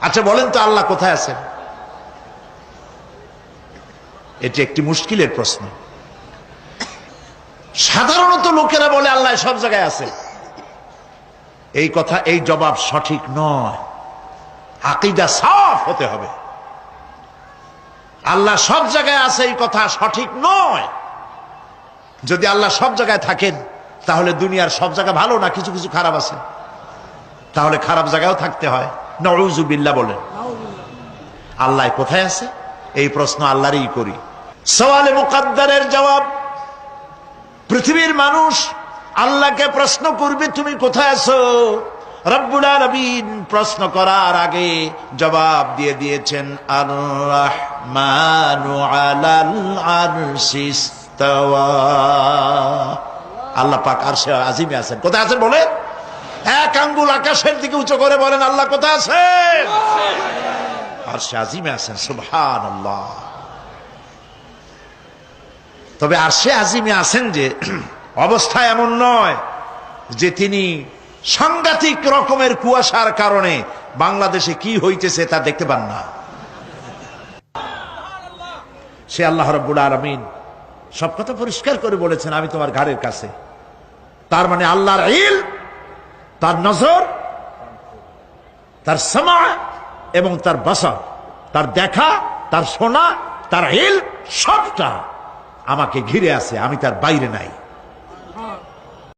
আচ্ছা বলেন তো আল্লাহ কোথায় আছেন? এটি একটি মুশকিলের প্রশ্ন। সাধারণত লোকেরা বলে আল্লাহ সব জায়গায় আছে। এই কথা, এই জবাব সঠিক নয়। আকীদা সাফ হতে হবে। আল্লাহ সব জায়গায় আছে এই কথা সঠিক নয়। যদি আল্লাহ সব জায়গায় থাকেন তাহলে দুনিয়ার সব জায়গা ভালো না, কিছু কিছু খারাপ আছে। তাহলে খারাপ জায়গায়ও থাকতে হয়। নাউযুবিল্লাহ বলেন। আল্লাহ কোথায় আছে এই প্রশ্ন আল্লাহরই করি। সওয়ালে মুকাদ্দারের জবাব, পৃথিবীর মানুষ আল্লাহকে প্রশ্ন করবে তুমি কোথায় আছো। রব্বুল আলামিন প্রশ্ন করার আগে জবাব দিয়ে দিয়েছেন, আর রাহমানু আলাল আরশি ইস্তাওয়া। আল্লাহ পাক আরশে আজিমে আছেন। কোথায় আছেন বলে? এক আঙ্গুল আকাশের দিকে উঁচু করে বলেন আল্লাহ কোথায় আছেন? আরশে আজিমে আছেন। সুবহানাল্লাহ। তবে আরশে আজিমে আছেন যে অবস্থা এমন নয় যে তিনি সাংঘাতিক রকমের কুয়াশার কারণে বাংলাদেশে কি হইতেছে তা দেখতে পান না। সে আল্লাহ রাব্বুল আলামিন সব কথা পরিষ্কার করে বলেছেন, আমি তোমার ঘাড়ের কাছে। তার মানে আল্লাহর ইলম, তার নজর, তার সামা এবং তার বসর, তার দেখা, তার শোনা, তার ইলম সবটা আমাকে ঘিরে আছে, আমি তার বাইরে নাই।